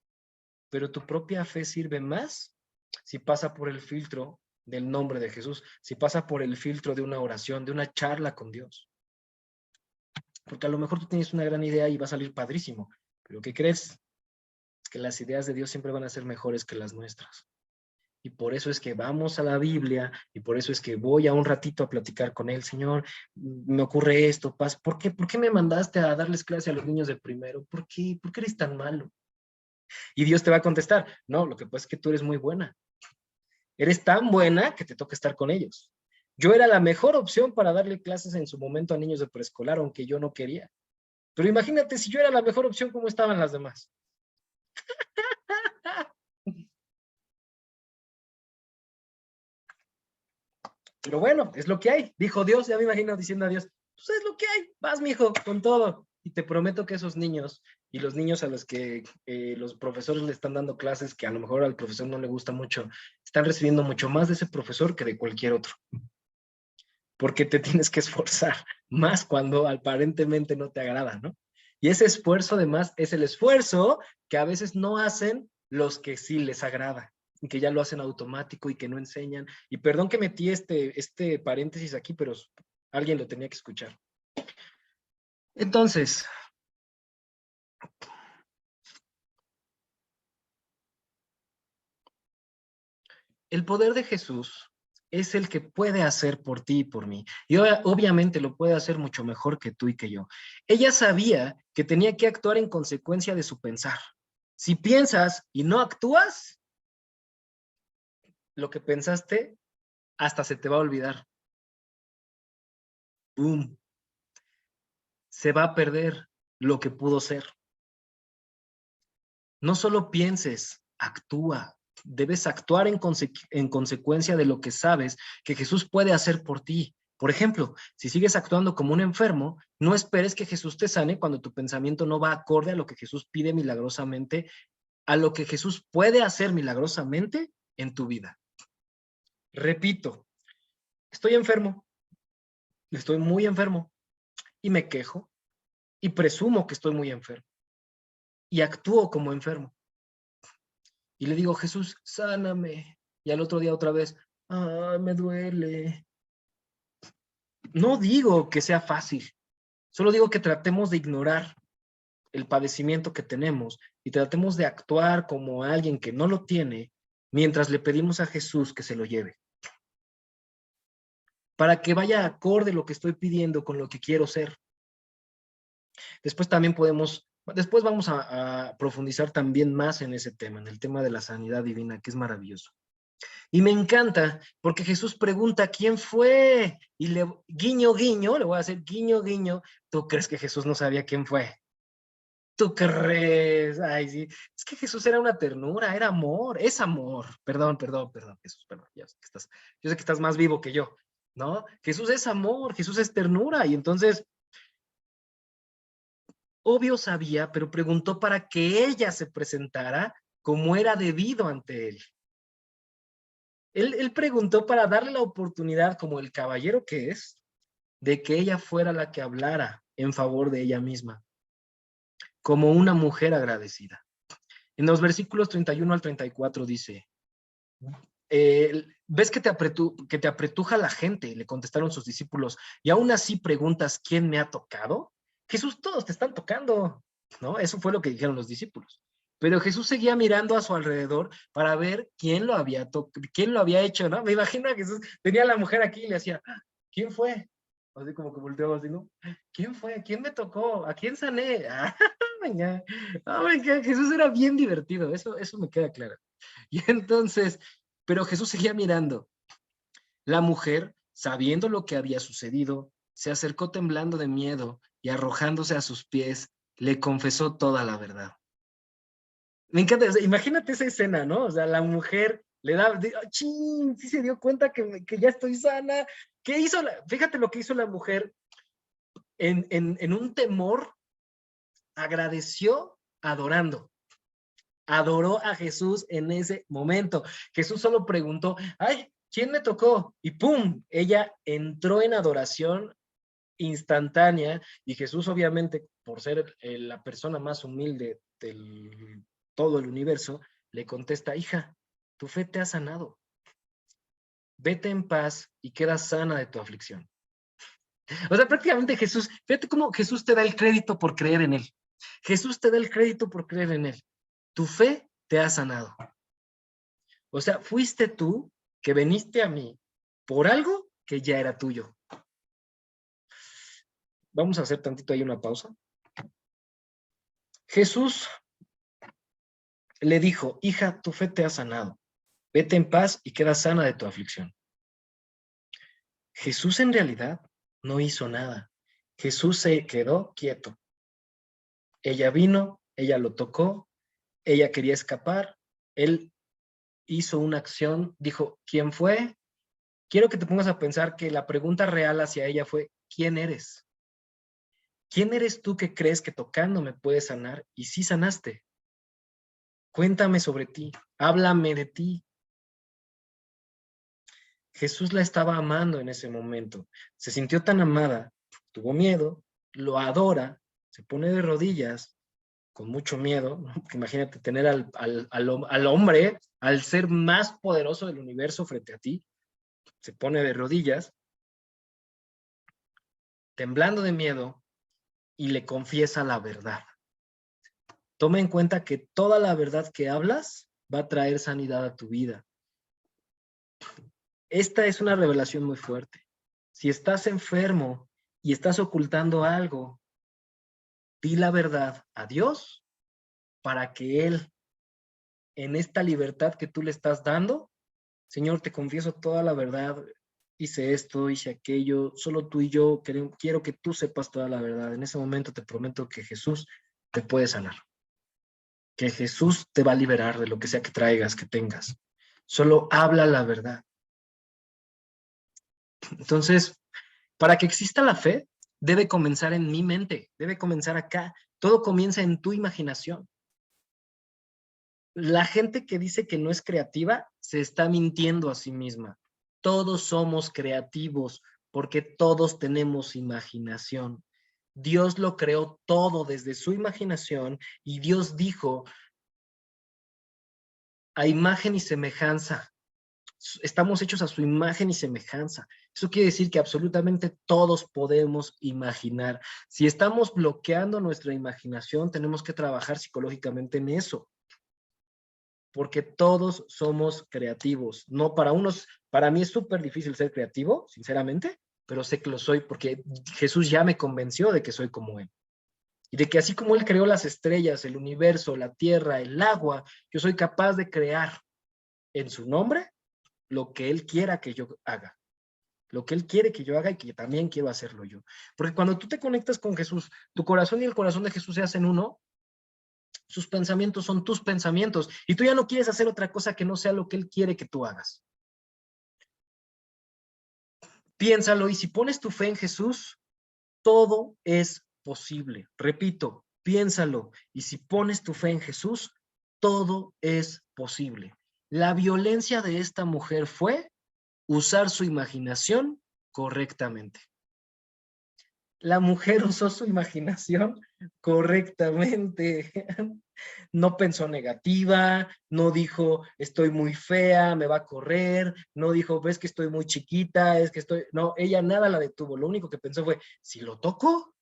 pero tu propia fe sirve más si pasa por el filtro del nombre de Jesús, si pasa por el filtro de una oración, de una charla con Dios. Porque a lo mejor tú tienes una gran idea y va a salir padrísimo, pero ¿qué crees? Que las ideas de Dios siempre van a ser mejores que las nuestras. Y por eso es que vamos a la Biblia y por eso es que voy a un ratito a platicar con él. Señor, me ocurre esto, paz. ¿Por qué me mandaste a darles clase a los niños de primero? ¿Por qué eres tan malo? Y Dios te va a contestar, no, lo que pasa es que tú eres muy buena. Eres tan buena que te toca estar con ellos. Yo era la mejor opción para darle clases en su momento a niños de preescolar, aunque yo no quería. Pero imagínate si yo era la mejor opción, ¿cómo estaban las demás? Pero bueno, es lo que hay. Dijo Dios, ya me imagino diciendo a Dios, pues es lo que hay. Vas, mijo, con todo. Y te prometo que esos niños y los niños a los que los profesores le están dando clases que a lo mejor al profesor no le gusta mucho, están recibiendo mucho más de ese profesor que de cualquier otro, porque te tienes que esforzar más cuando aparentemente no te agrada, ¿no? Y ese esfuerzo además es el esfuerzo que a veces no hacen los que sí les agrada y que ya lo hacen automático y que no enseñan. Y perdón que metí este paréntesis aquí, pero alguien lo tenía que escuchar. Entonces, el poder de Jesús es el que puede hacer por ti y por mí. Y obviamente lo puede hacer mucho mejor que tú y que yo. Ella sabía que tenía que actuar en consecuencia de su pensar. Si piensas y no actúas, lo que pensaste hasta se te va a olvidar. ¡Boom! Se va a perder lo que pudo ser. No solo pienses, actúa. Debes actuar en consecuencia de lo que sabes que Jesús puede hacer por ti. Por ejemplo, si sigues actuando como un enfermo, no esperes que Jesús te sane cuando tu pensamiento no va acorde a lo que Jesús pide milagrosamente, a lo que Jesús puede hacer milagrosamente en tu vida. Repito, estoy enfermo, estoy muy enfermo y me quejo y presumo que estoy muy enfermo y actúo como enfermo. Y le digo, Jesús, sáname. Y al otro día otra vez, ay, me duele. No digo que sea fácil, solo digo que tratemos de ignorar el padecimiento que tenemos y tratemos de actuar como alguien que no lo tiene mientras le pedimos a Jesús que se lo lleve. Para que vaya acorde lo que estoy pidiendo con lo que quiero ser. Después también después vamos a profundizar también más en ese tema, en el tema de la sanidad divina, que es maravilloso. Y me encanta porque Jesús pregunta quién fue y le guiño, guiño, le voy a hacer guiño, guiño. ¿Tú crees que Jesús no sabía quién fue? ¿Tú crees? Ay, sí. Es que Jesús era una ternura, era amor, es amor. Perdón, perdón, perdón, Jesús, perdón. Yo sé que estás más vivo que yo, ¿no? Jesús es amor, Jesús es ternura. Y entonces, obvio sabía, pero preguntó para que ella se presentara como era debido ante él. Él preguntó para darle la oportunidad, como el caballero que es, de que ella fuera la que hablara en favor de ella misma, como una mujer agradecida. En los versículos 31 al 34 dice, ¿ves que te apretuja la gente? Le contestaron sus discípulos, y aún así preguntas, ¿quién me ha tocado? Jesús, todos te están tocando, ¿no? Eso fue lo que dijeron los discípulos. Pero Jesús seguía mirando a su alrededor para ver quién lo había hecho, ¿no? Me imagino a Jesús, tenía a la mujer aquí y le hacía, ¿quién fue? Así como que volteaba así, ¿no? ¿Quién fue? ¿Quién me tocó? ¿A quién sané? Jesús era bien divertido, eso me queda claro. Y entonces, pero Jesús seguía mirando. La mujer, sabiendo lo que había sucedido, se acercó temblando de miedo y arrojándose a sus pies, le confesó toda la verdad. Me encanta, o sea, imagínate esa escena, ¿no? O sea, la mujer le da, ¡chin! Sí se dio cuenta que ya estoy sana. ¿Qué hizo? Fíjate lo que hizo la mujer en un temor, agradeció adorando. Adoró a Jesús en ese momento. Jesús solo preguntó, ay, ¿quién me tocó? Y ¡pum! Ella entró en adoración instantánea y Jesús obviamente, por ser la persona más humilde de todo el universo, le contesta, hija, tu fe te ha sanado. Vete en paz y queda sana de tu aflicción. O sea, prácticamente Jesús, fíjate cómo Jesús te da el crédito por creer en él. Jesús te da el crédito por creer en él. Tu fe te ha sanado. O sea, fuiste tú que veniste a mí por algo que ya era tuyo. Vamos a hacer tantito ahí una pausa. Jesús le dijo, hija, tu fe te ha sanado. Vete en paz y queda sana de tu aflicción. Jesús en realidad no hizo nada. Jesús se quedó quieto. Ella vino, ella lo tocó, ella quería escapar, él hizo una acción, dijo, ¿quién fue? Quiero que te pongas a pensar que la pregunta real hacia ella fue, ¿quién eres? ¿Quién eres tú que crees que tocando me puedes sanar? Y sí sanaste. Cuéntame sobre ti, háblame de ti. Jesús la estaba amando en ese momento. Se sintió tan amada, tuvo miedo, lo adora, se pone de rodillas con mucho miedo, ¿no? Imagínate tener al hombre, al ser más poderoso del universo frente a ti, se pone de rodillas, temblando de miedo, y le confiesa la verdad. Toma en cuenta que toda la verdad que hablas va a traer sanidad a tu vida. Esta es una revelación muy fuerte. Si estás enfermo y estás ocultando algo, di la verdad a Dios para que Él, en esta libertad que tú le estás dando, Señor, te confieso toda la verdad, hice esto, hice aquello, solo tú y yo quiero que tú sepas toda la verdad. En ese momento te prometo que Jesús te puede sanar, que Jesús te va a liberar de lo que sea que traigas, que tengas. Solo habla la verdad. Entonces, para que exista la fe, debe comenzar en mi mente, debe comenzar acá. Todo comienza en tu imaginación. La gente que dice que no es creativa se está mintiendo a sí misma. Todos somos creativos porque todos tenemos imaginación. Dios lo creó todo desde su imaginación y Dios dijo a imagen y semejanza. Estamos hechos a su imagen y semejanza. Eso quiere decir que absolutamente todos podemos imaginar. Si estamos bloqueando nuestra imaginación, tenemos que trabajar psicológicamente en eso, porque todos somos creativos. No para unos, para mí es súper difícil ser creativo, sinceramente, pero sé que lo soy porque Jesús ya me convenció de que soy como Él. Y de que así como Él creó las estrellas, el universo, la tierra, el agua, yo soy capaz de crear en su nombre lo que Él quiera que yo haga, lo que Él quiere que yo haga y que también quiero hacerlo yo. Porque cuando tú te conectas con Jesús, tu corazón y el corazón de Jesús se hacen uno, sus pensamientos son tus pensamientos y tú ya no quieres hacer otra cosa que no sea lo que Él quiere que tú hagas. Piénsalo y si pones tu fe en Jesús, todo es posible. Repito, piénsalo y si pones tu fe en Jesús, todo es posible. La violencia de esta mujer fue usar su imaginación correctamente. La mujer usó su imaginación correctamente. No pensó negativa, no dijo, estoy muy fea, me va a correr, no dijo, ves que estoy muy chiquita, es que estoy... No, ella nada la detuvo. Lo único que pensó fue, si lo toco,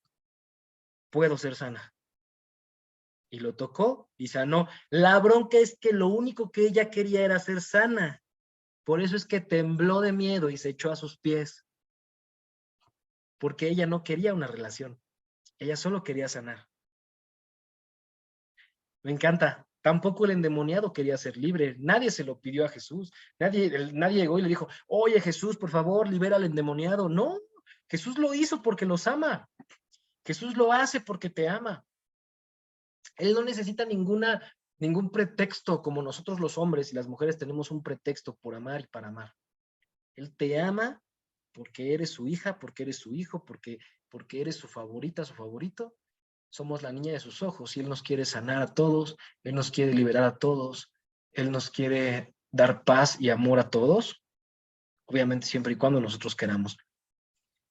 puedo ser sana. Y lo tocó y sanó. La bronca es que lo único que ella quería era ser sana. Por eso es que tembló de miedo y se echó a sus pies. Porque ella no quería una relación. Ella solo quería sanar. Me encanta. Tampoco el endemoniado quería ser libre. Nadie se lo pidió a Jesús. Nadie llegó y le dijo, oye Jesús, por favor, libera al endemoniado. No, Jesús lo hizo porque los ama. Jesús lo hace porque te ama. Él no necesita ningún pretexto como nosotros los hombres y las mujeres tenemos un pretexto por amar y para amar. Él te ama porque eres su hija, porque eres su hijo, porque eres su favorita, su favorito. Somos la niña de sus ojos y Él nos quiere sanar a todos, Él nos quiere liberar a todos, Él nos quiere dar paz y amor a todos, obviamente siempre y cuando nosotros queramos.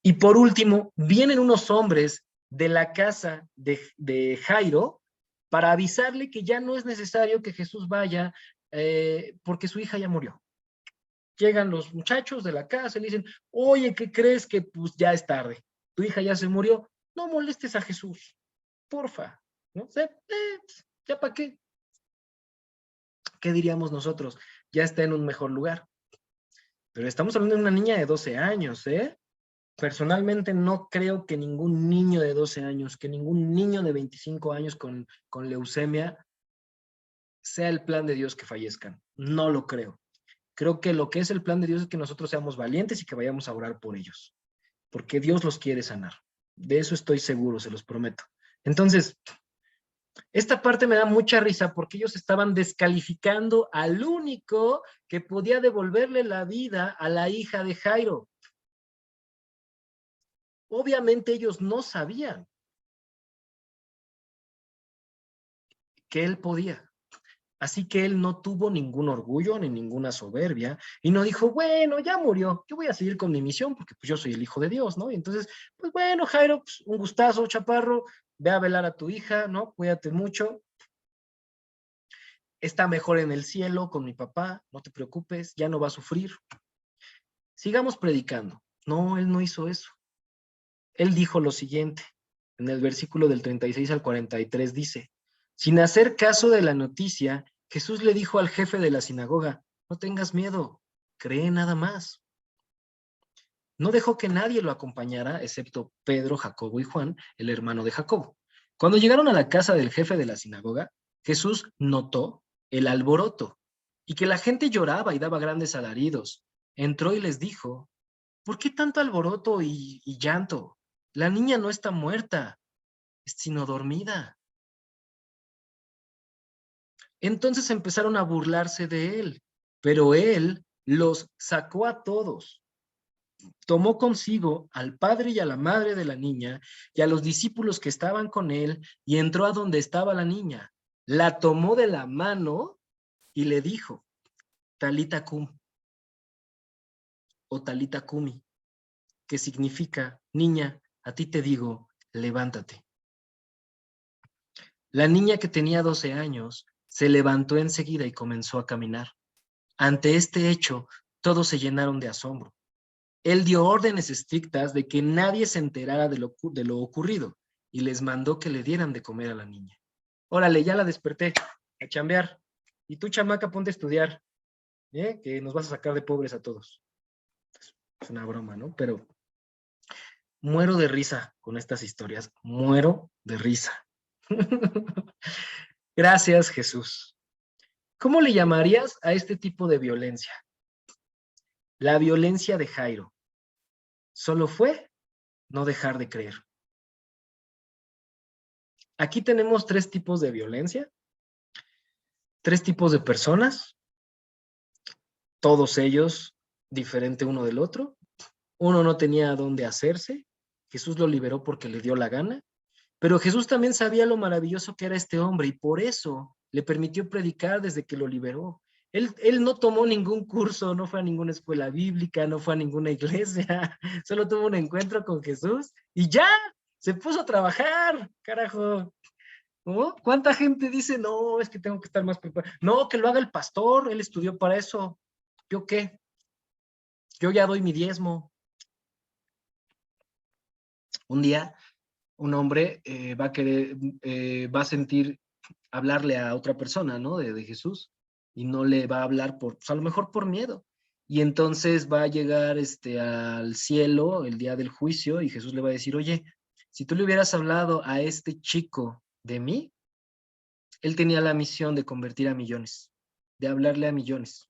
Y por último, vienen unos hombres de la casa de Jairo para avisarle que ya no es necesario que Jesús vaya porque su hija ya murió. Llegan los muchachos de la casa y le dicen, oye, ¿qué crees? Que pues ya es tarde, tu hija ya se murió, no molestes a Jesús, porfa, ¿no? ¿Ya para qué? ¿Qué diríamos nosotros? Ya está en un mejor lugar. Pero estamos hablando de una niña de 12 años, ¿eh? Personalmente no creo que ningún niño de 12 años, que ningún niño de 25 años con leucemia sea el plan de Dios que fallezcan. No lo creo. Creo que lo que es el plan de Dios es que nosotros seamos valientes y que vayamos a orar por ellos, porque Dios los quiere sanar. De eso estoy seguro, se los prometo. Entonces, esta parte me da mucha risa porque ellos estaban descalificando al único que podía devolverle la vida a la hija de Jairo. Obviamente ellos no sabían que él podía. Así que él no tuvo ningún orgullo ni ninguna soberbia y no dijo, bueno, ya murió, yo voy a seguir con mi misión porque pues yo soy el hijo de Dios, ¿no? Y entonces, pues bueno, Jairo, pues, un gustazo, chaparro, ve a velar a tu hija, ¿no? Cuídate mucho. Está mejor en el cielo con mi papá, no te preocupes, ya no va a sufrir. Sigamos predicando. No, él no hizo eso. Él dijo lo siguiente, en el versículo del 36 al 43 dice, sin hacer caso de la noticia, Jesús le dijo al jefe de la sinagoga, no tengas miedo, cree nada más. No dejó que nadie lo acompañara, excepto Pedro, Jacobo y Juan, el hermano de Jacobo. Cuando llegaron a la casa del jefe de la sinagoga, Jesús notó el alboroto y que la gente lloraba y daba grandes alaridos. Entró y les dijo, ¿por qué tanto alboroto y llanto? La niña no está muerta, sino dormida. Entonces empezaron a burlarse de él, pero él los sacó a todos. Tomó consigo al padre y a la madre de la niña y a los discípulos que estaban con él y entró a donde estaba la niña. La tomó de la mano y le dijo, Talita cum o Talita cumi, que significa, niña, a ti te digo, levántate. La niña que tenía 12 años se levantó enseguida y comenzó a caminar. Ante este hecho, todos se llenaron de asombro. Él dio órdenes estrictas de que nadie se enterara de lo ocurrido y les mandó que le dieran de comer a la niña. Órale, ya la desperté, a chambear. Y tú, chamaca, ponte a estudiar, que nos vas a sacar de pobres a todos. Es una broma, ¿no? Pero muero de risa con estas historias, muero de risa. Gracias, Jesús. ¿Cómo le llamarías a este tipo de violencia? La violencia de Jairo. Solo fue no dejar de creer. Aquí tenemos tres tipos de violencia, tres tipos de personas, todos ellos diferente uno del otro. Uno no tenía dónde hacerse, Jesús lo liberó porque le dio la gana, pero Jesús también sabía lo maravilloso que era este hombre y por eso le permitió predicar desde que lo liberó. Él no tomó ningún curso, no fue a ninguna escuela bíblica, no fue a ninguna iglesia, solo tuvo un encuentro con Jesús y ya, se puso a trabajar, carajo. ¿No? ¿Cuánta gente dice, no, es que tengo que estar más preparado? No, que lo haga el pastor, él estudió para eso. ¿Yo qué? Yo ya doy mi diezmo. Un día, un hombre va a querer, va a sentir hablarle a otra persona, ¿no? De Jesús, y no le va a hablar por, pues a lo mejor por miedo. Y entonces va a llegar al cielo el día del juicio y Jesús le va a decir, oye, si tú le hubieras hablado a este chico de mí, él tenía la misión de convertir a millones, de hablarle a millones.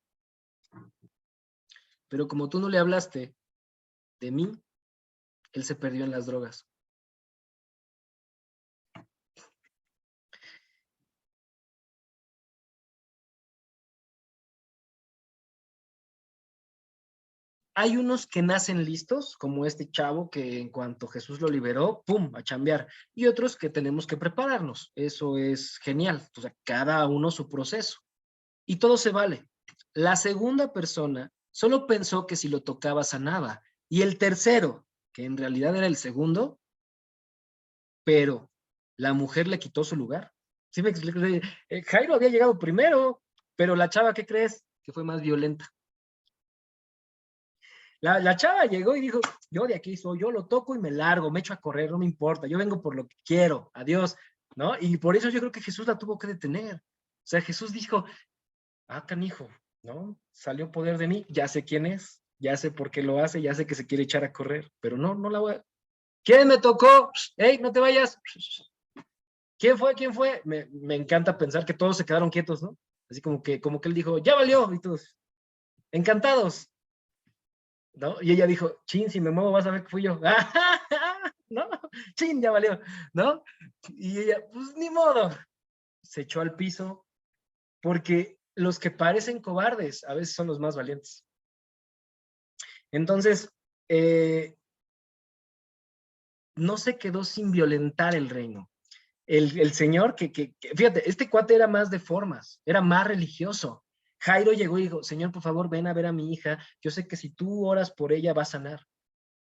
Pero como tú no le hablaste de mí, él se perdió en las drogas. Hay unos que nacen listos, como este chavo que en cuanto Jesús lo liberó, ¡pum!, a chambear. Y otros que tenemos que prepararnos. Eso es genial. O sea, cada uno su proceso. Y todo se vale. La segunda persona solo pensó que si lo tocaba sanaba. Y el tercero, que en realidad era el segundo, pero la mujer le quitó su lugar. ¿Sí me explico? Jairo había llegado primero, pero la chava, ¿qué crees? Que fue más violenta. La chava llegó y dijo, yo de aquí soy, yo lo toco y me largo, me echo a correr, no me importa, yo vengo por lo que quiero, adiós, ¿no? Y por eso yo creo que Jesús la tuvo que detener. O sea, Jesús dijo, ah, canijo, ¿no? Salió poder de mí, ya sé quién es, ya sé por qué lo hace, ya sé que se quiere echar a correr, pero no, no la voy a... ¿Quién me tocó? ¡Ey, no te vayas! ¿Quién fue? ¿Quién fue? Me encanta pensar que todos se quedaron quietos, ¿no? Así como que él dijo, ya valió, y todos, encantados, ¿no? Y ella dijo, chin, si me muevo vas a ver que fui yo. ¿No? Chin, ya valió, ¿no? Y ella, pues ni modo, se echó al piso, porque los que parecen cobardes a veces son los más valientes. Entonces, no se quedó sin violentar el reino. el señor fíjate, este cuate era más de formas, era más religioso. Jairo llegó y dijo, Señor, por favor, ven a ver a mi hija. Yo sé que si tú oras por ella va a sanar.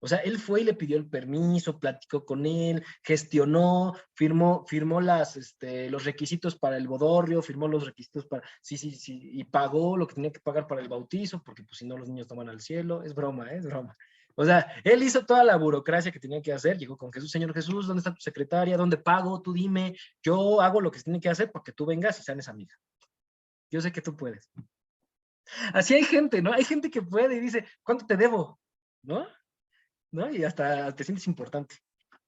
O sea, él fue y le pidió el permiso, platicó con él, gestionó, firmó los requisitos para el bodorrio, firmó los requisitos para, sí, sí, sí, y pagó lo que tenía que pagar para el bautizo, porque pues si no los niños toman al cielo. Es broma, es broma. O sea, él hizo toda la burocracia que tenía que hacer, llegó con Jesús, Señor Jesús, ¿dónde está tu secretaria? ¿Dónde pago? Tú dime, yo hago lo que se tiene que hacer porque tú vengas y sanes a mi hija. Yo sé que tú puedes. Así hay gente, ¿no? Hay gente que puede y dice, ¿cuánto te debo? ¿No? ¿No? Y hasta te sientes importante.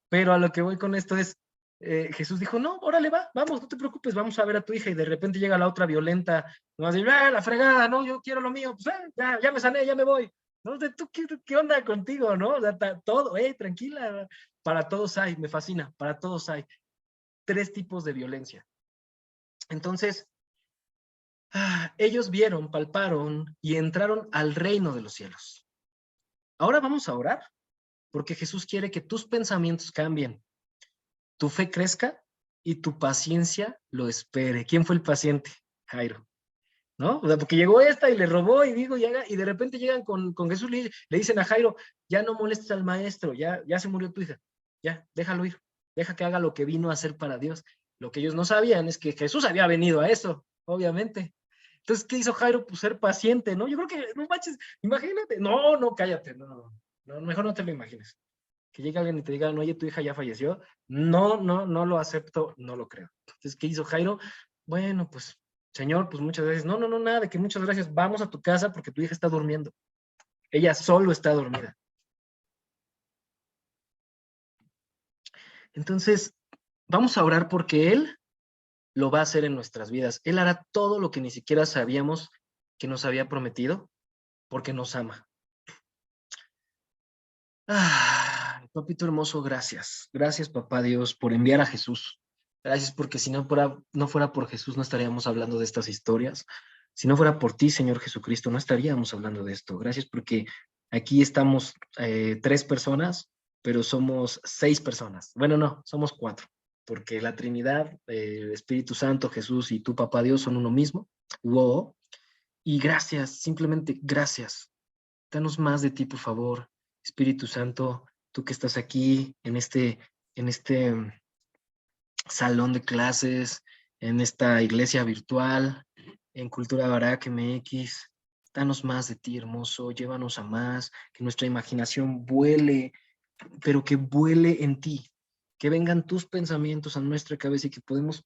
Pero a lo que voy con esto es, Jesús dijo, no, órale, va, vamos, no te preocupes, vamos a ver a tu hija. Y de repente llega la otra violenta, no así, la fregada, no, yo quiero lo mío, pues ya me sané, ya me voy. No sé, ¿tú qué onda contigo, no? O sea, todo, tranquila, para todos hay, me fascina, para todos hay. Tres tipos de violencia. Entonces, ellos vieron, palparon y entraron al reino de los cielos. Ahora vamos a orar, porque Jesús quiere que tus pensamientos cambien, tu fe crezca y tu paciencia lo espere. ¿Quién fue el paciente? Jairo, ¿no? O sea, porque llegó esta y le robó y digo, y de repente llegan con Jesús y le dicen a Jairo, ya no molestes al maestro, ya se murió tu hija, ya, déjalo ir, deja que haga lo que vino a hacer para Dios. Lo que ellos no sabían es que Jesús había venido a eso, obviamente. Entonces, ¿qué hizo Jairo? Pues ser paciente, ¿no? Yo creo que, no manches, imagínate, no, cállate, no, mejor no te lo imagines. Que llegue alguien y te diga, no, oye, tu hija ya falleció, no lo acepto, no lo creo. Entonces, ¿qué hizo Jairo? Bueno, pues, Señor, pues muchas gracias. No, nada, de que muchas gracias. Vamos a tu casa porque tu hija está durmiendo. Ella solo está dormida. Entonces, vamos a orar porque Él lo va a hacer en nuestras vidas. Él hará todo lo que ni siquiera sabíamos que nos había prometido porque nos ama. Papito hermoso, gracias. Gracias, papá Dios, por enviar a Jesús. Gracias porque si no fuera por Jesús no estaríamos hablando de estas historias. Si no fuera por ti, Señor Jesucristo, no estaríamos hablando de esto. Gracias porque aquí estamos tres personas, pero somos seis personas. Bueno, no, somos cuatro, porque la Trinidad, el Espíritu Santo, Jesús y tu papá Dios son uno mismo. Wow. Y gracias, simplemente gracias. Danos más de ti, por favor. Espíritu Santo, tú que estás aquí en este salón de clases, en esta iglesia virtual, en Cultura Barak MX, danos más de ti, hermoso. Llévanos a más, que nuestra imaginación vuele, pero que vuele en ti, que vengan tus pensamientos a nuestra cabeza y que podamos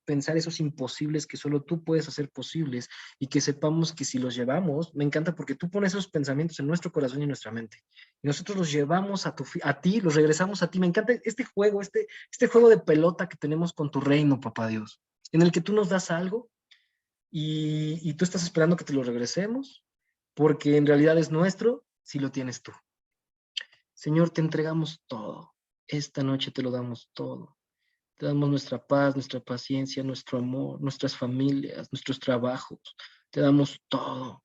pensar esos imposibles que solo tú puedes hacer posibles y que sepamos que si los llevamos, me encanta porque tú pones esos pensamientos en nuestro corazón y en nuestra mente y nosotros los llevamos a ti, los regresamos a ti. Me encanta este juego, este juego de pelota que tenemos con tu reino, papá Dios, en el que tú nos das algo y tú estás esperando que te lo regresemos porque en realidad es nuestro si lo tienes tú. Señor, te entregamos todo. Esta noche te lo damos todo. Te damos nuestra paz, nuestra paciencia, nuestro amor, nuestras familias, nuestros trabajos. Te damos todo,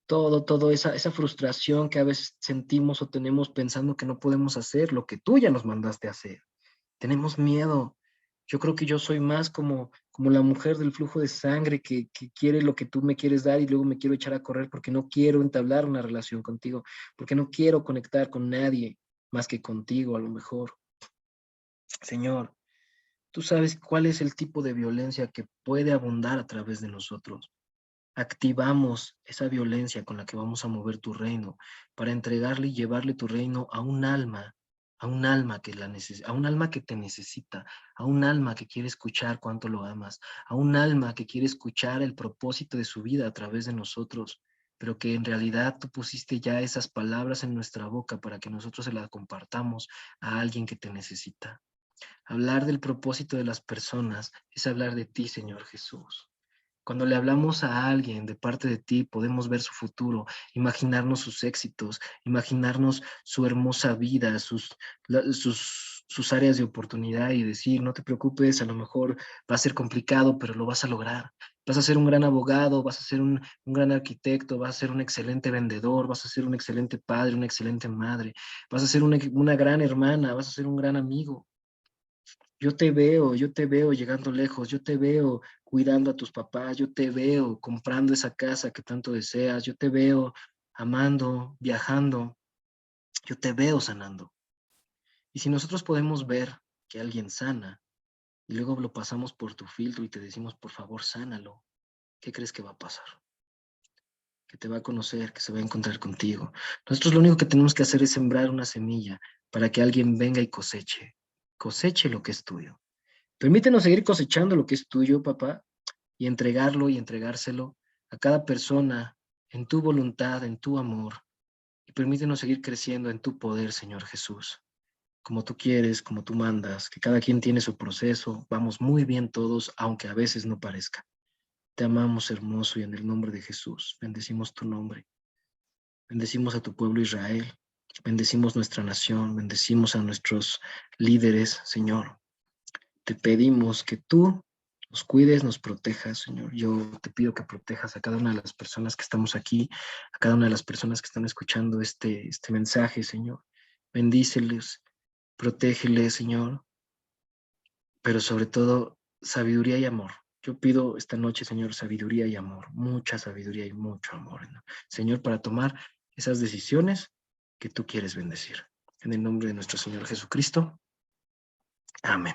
todo, esa frustración que a veces sentimos o tenemos pensando que no podemos hacer lo que tú ya nos mandaste a hacer. Tenemos miedo. Yo creo que yo soy más como la mujer del flujo de sangre que quiere lo que tú me quieres dar y luego me quiero echar a correr porque no quiero entablar una relación contigo, porque no quiero conectar con nadie más que contigo a lo mejor. Señor, tú sabes cuál es el tipo de violencia que puede abundar a través de nosotros. Activamos esa violencia con la que vamos a mover tu reino para entregarle y llevarle tu reino a un alma a un alma que te necesita, a un alma que quiere escuchar cuánto lo amas, a un alma que quiere escuchar el propósito de su vida a través de nosotros, pero que en realidad tú pusiste ya esas palabras en nuestra boca para que nosotros se las compartamos a alguien que te necesita. Hablar del propósito de las personas es hablar de ti, Señor Jesús. Cuando le hablamos a alguien de parte de ti, podemos ver su futuro, imaginarnos sus éxitos, imaginarnos su hermosa vida, sus áreas de oportunidad y decir, no te preocupes, a lo mejor va a ser complicado, pero lo vas a lograr. Vas a ser un gran abogado, vas a ser un gran arquitecto, vas a ser un excelente vendedor, vas a ser un excelente padre, una excelente madre, vas a ser una gran hermana, vas a ser un gran amigo. yo te veo llegando lejos, yo te veo cuidando a tus papás, yo te veo comprando esa casa que tanto deseas, yo te veo amando, viajando, yo te veo sanando. Y si nosotros podemos ver que alguien sana y luego lo pasamos por tu filtro y te decimos, por favor, sánalo, ¿qué crees que va a pasar? Que te va a conocer, que se va a encontrar contigo. Nosotros lo único que tenemos que hacer es sembrar una semilla para que alguien venga y coseche lo que es tuyo. Permítenos seguir cosechando lo que es tuyo, papá, y entregarlo y entregárselo a cada persona en tu voluntad, en tu amor, y permítenos seguir creciendo en tu poder, Señor Jesús, como tú quieres, como tú mandas, que cada quien tiene su proceso, vamos muy bien todos, aunque a veces no parezca. Te amamos, hermoso, y en el nombre de Jesús, bendecimos tu nombre. Bendecimos a tu pueblo Israel, bendecimos nuestra nación, bendecimos a nuestros líderes, Señor. Te pedimos que tú nos cuides, nos protejas, Señor. Yo te pido que protejas a cada una de las personas que estamos aquí, a cada una de las personas que están escuchando este mensaje, Señor. Bendíceles, protégeles, Señor, pero sobre todo sabiduría y amor. Yo pido esta noche, Señor, sabiduría y amor, mucha sabiduría y mucho amor, ¿no? Señor, para tomar esas decisiones que tú quieres bendecir. En el nombre de nuestro Señor Jesucristo. Amén.